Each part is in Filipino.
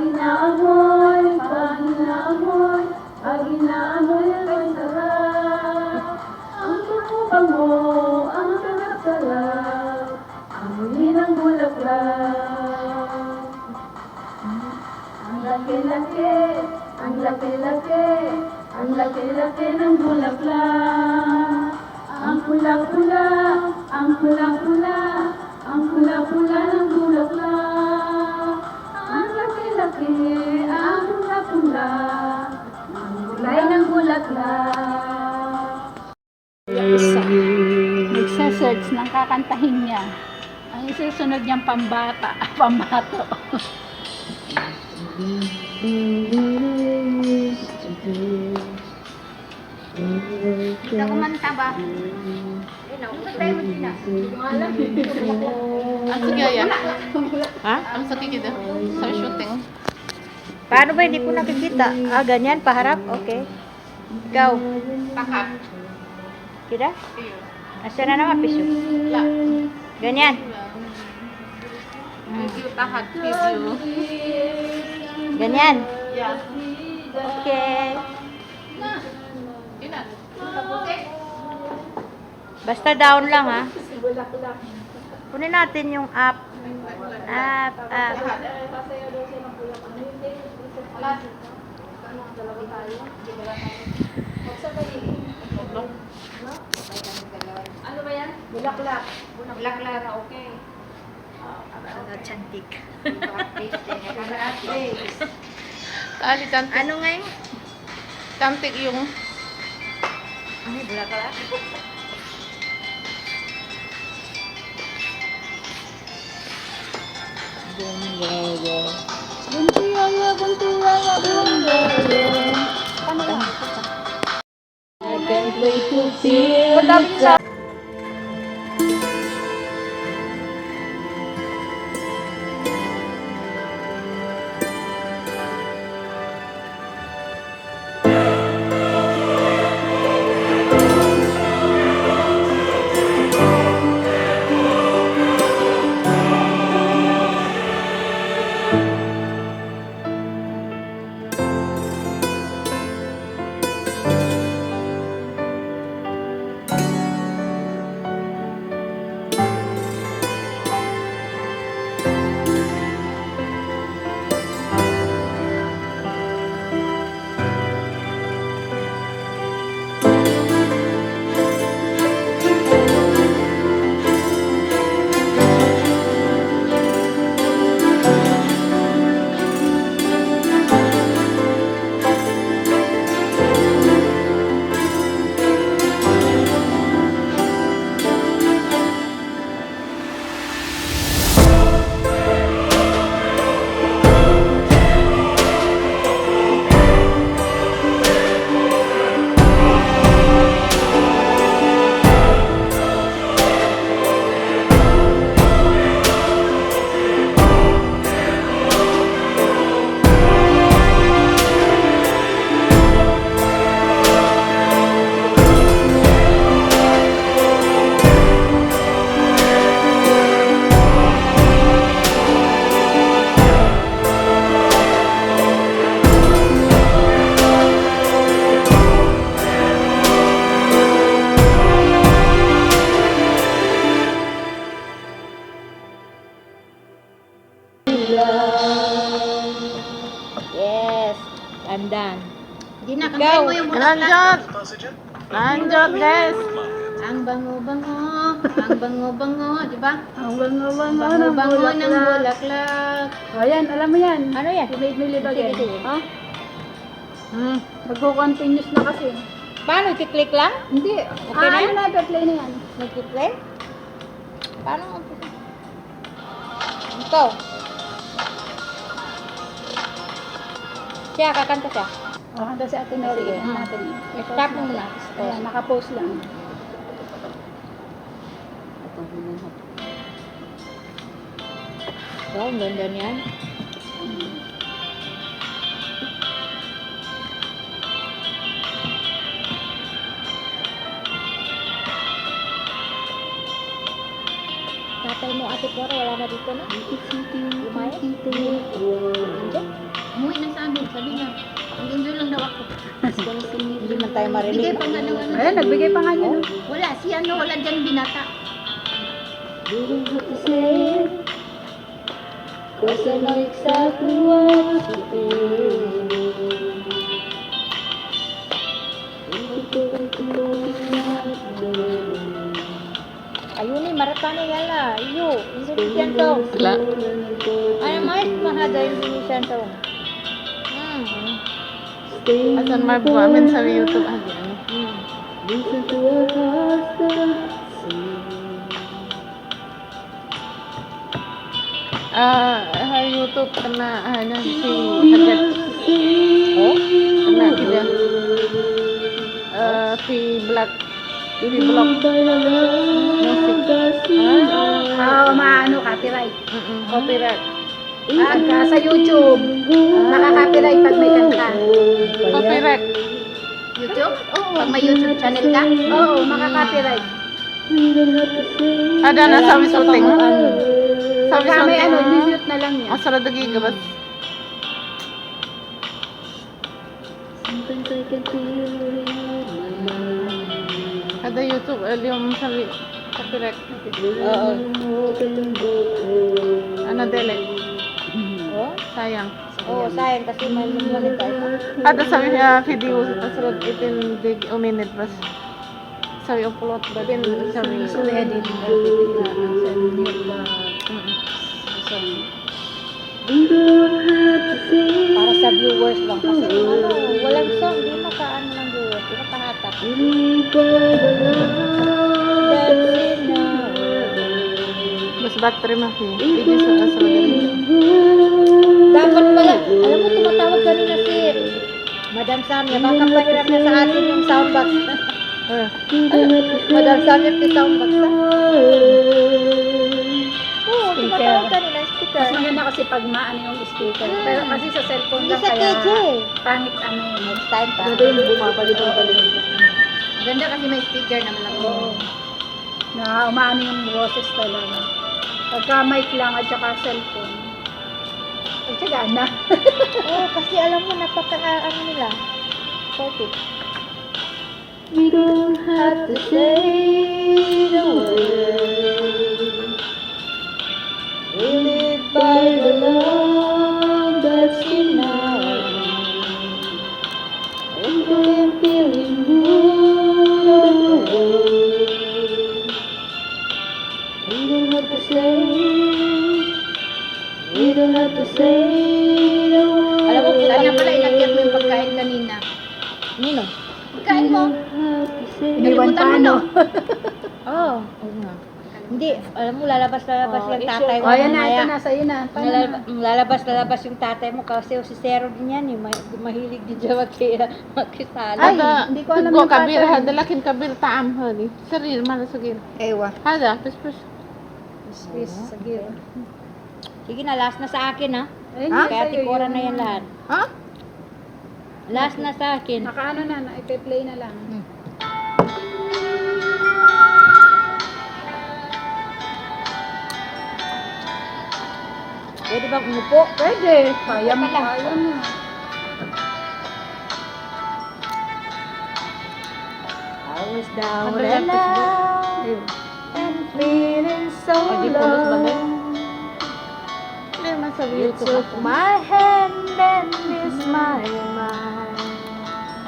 inaamoy, pag inaamoy ay sarap. Ang bango, ang sarap-sarap, amoy ng bulaklak. Ang laki-laki, ang laki-laki, ang laki-laki ng bulaklak. Ang pula-pula, ang pula-pula, ang pula-pula ng bulaklak. Ang laki-laki, ang pula-pula, ang kulay ng bulaklak. Isa, nagsasearch ng kakantahin niya. Ang isusunod niyang pambata, pambato. Kita kumanta ba? Ang sagaya? Ha? Ang sakit ito? Sa shooting? Paano ba? Hindi ko nakikita. Ah, ganyan, paharap? Okay. Ikaw. Pakap. Kita? Asa na naman, piso? La. Ganyan. Review tahat. Review. Ganyan. Yeah. Okay. Ina. Basta down lang, ha? Kunin natin yung up. Up, up. Ano ba yan? Bulaklak. Bulaklak, okay. Ano, chantik. Tali, tantik. Ano nga yun? Tantik yung... Ay, bulaklak. Buntiyaga, buntiyaga, buntiyaga. Paano ba? I can't wait to feel it. Yes. I'm done. Hindi na, Ikaw. kamay mo yung bulaklak. Nandiyan! Nandiyan, guys! Ang bango-bango, ang bango-bango, di ba? Ang bango-bango Bango-bango ng bulaklak. O, yan. Alam mo yan. Ano yan? You made me live again. Sige, sige. Ha? Magko-continuous na kasi. Paano? I-click lang? Hindi. Okay na? Ano na, play na yan. Nag-play? Paano? Ito. Siya, kakanta siya. O, handa si Ate Mary. Sige. Yan natin. Stop mo muna. Ayan, nakapost lang. Wow, ang ganda niyan. Tatay mo at Ate Flora, wala na dito na. Lumayas. Umuwi na sa amin, sabi niya. Mag-enjoy lang daw ako. Hindi man tayo Bigay marinig. pa nga ng ano. Ayan, nagbigay pa nga niya. no? Wala, si ano, wala dyan binata. Cause I know exactly what to do. Ayun ni, maratani yala. Iyo, Indonesian song. Wala. Ano mais mahada Indonesian song? Asan Marbo? Amin sa YouTube. Ano? Listen to a heart that YouTube kena si Hagat. Oh? Kena kita. Si Black. Si Block. maano, copyright. Copyright. Pagka sa YouTube, nakaka-copyright pag may kanta. Copyright. YouTube? Pag may YouTube channel ka? Oo, makaka-copyright. Ada na sabi shooting. Sabi Pagka may ano, shooting. mute na lang yan. Asal ada gigabas. Sometimes I can feel it in my mind. Ada YouTube yung sabi copyright. Oo. Ano delete? Oh? Sayang. Oo, sayang kasi may lumalit tayo. Ada sabi video asalad itin dig minute bas. Sabi upload ba din sabi. So, edit. Para sa viewers lang. Kasi ano, walang song, di makaano ng viewers. Di makahatak. That's enough. Bas battery maki. Video sa asalad. Dapat pala, alam mo, tumatawag kanina si Madam Samia. Baka pahiram na sa atin yung soundbox. Madam Samia, yung soundbox. Oo, tumatawag kanina, speaker. Mas maganda kasi pag maano yung speaker. Pero kasi sa cellphone Hindi lang sa kaya KJ. pangit ano yun. Next time pa. Ganda yung bumabalik-balik. Ganda kasi may speaker na malaki. Oo. Na umaano yung boses talaga. Pagka mic lang at saka cellphone. Pagtsagaan na. Oo, kasi alam mo, ano nila. Perfect. We don't have to say the word. We live by the love that's in our heart. And we're feeling good. We don't have to say. We don't have to say the word. Alam mo, Sana pala inakyat mo yung pagkain kanina. Nino? Pagkain mo. Iniwan pa ano? Oo. Hindi, alam mo, lalabas yung tatay mo. Oh, yan na, mamaya. ito na, sa'yo na. Paano na? Lalabas yung tatay mo kasi si Zero din yan, mahilig din siya makisali. Ada hindi ko alam tugo yung kabir pattern. hada lakin kabir taam hali. Saril mana sagir. Ewa. Hada pis. Space, sige. Sige na, last na sa akin ha. Ayun, Ha? Kaya tikora na yan lahat. Ha? Last na sa akin. Nakaano na, ipe-play na lang. Pwede bang umupo? Pwede. Kaya mo, kaya mo. I was down Ano and yan, out and feeling so Pwede po, mas bagay. low. Hindi man sa You YouTube. took my hand and kissed my mind.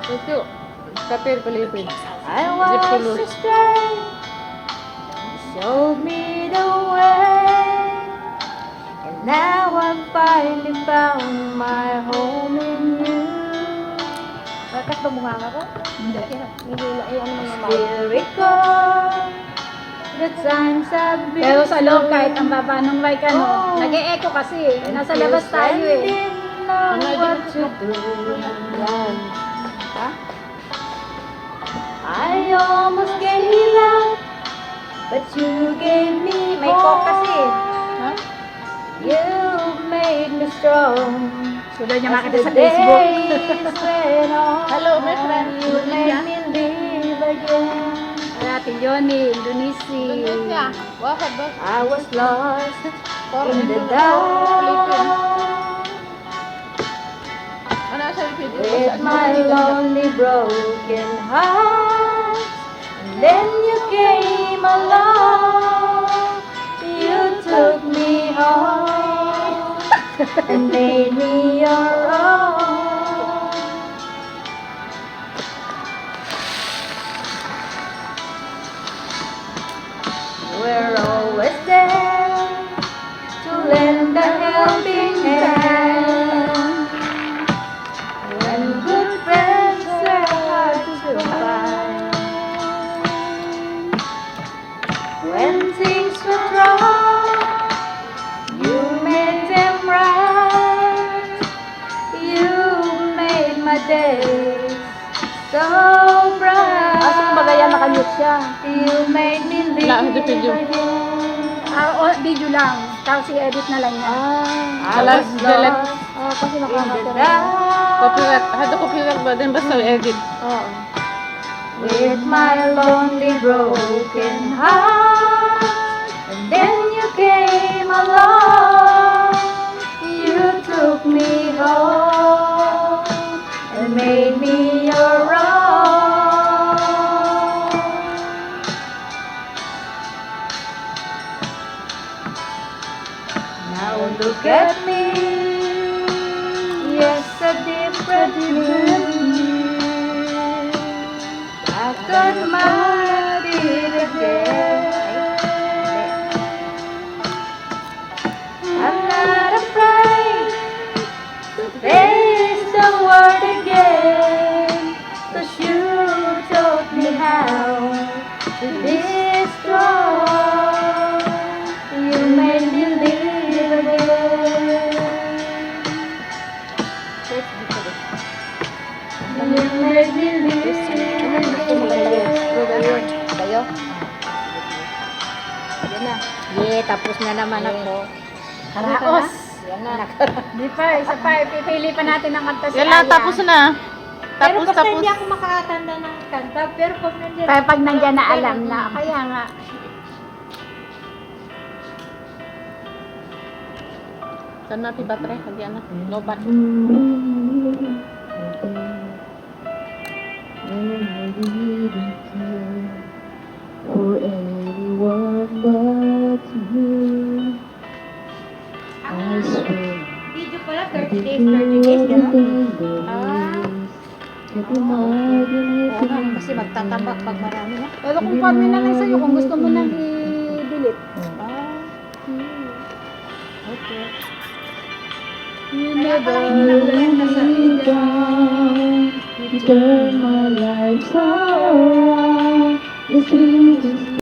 Ito. Kapir palipid. I was Zipulus. a stranger. You showed me the way. And now I finally found my home in you. Bakas ba bunganga ko? Hindi. Hindi, ano mo yung still recall the times I've been Pero sa loob, kahit ang baba nung mic, ano, Oh. nag-e-echo kasi. Nasa labas tayo eh. Didn't know what to do. Yan. Ha? I almost gave up, but you gave me may coke kasi. Ha? You made me strong. So, doon niya As makita the sa Facebook. days went on, Hello, my friend. you made me live again. Kaya Ate Yoni, Indonesia. Indonesia. Wahad ba? I was lost Or in the Philippines. dark Ano siya yung video? with my lonely broken heart. And then you came along, you took me home and made me your own. We're always there to lend a helping hand when good friends are hard to find. When things were wrong, you made them right. You made my days so bright. Asong bagaya nakamute siya. You made me live Wala, hindi video. Video lang. Tapos i-edit na lang niya. I Alas, was delete. lost Kasi in the nakamatira. dark Copyright. Hado copyright ba din? Basta edit. Oo. with my lonely broken heart. And then you came along, you took me home and made me your own. Now look at me, yes, a different me. I got married again. I'm not afraid to face the world again, 'cause you taught me how to be strong. You made me live again. You made me live again. Kayo? Yan na. Yeah, tapos na naman ako. Karaos. Yan na. Di pa, isa pa. Pipili pa natin ang kanta si Yan na, Aya. tapos na. Pero Tapos, basta tapos. hindi ako makakatanda ng kanta. Pero pag nandiyan... Kaya pag nandyan na alam na. Kaya nga. Saan natin battery? Hagyan na. No bat. For anyone but you, I swear. Video pala, 30 days, 30 days, gano'n? Kasi magtatabak pag marami na. Pero kung paano na lang sa'yo, kung gusto mo nang i-delete. Okay. You Kaya never pala hindi lang let nasa me down. You turn my life around. The sweetest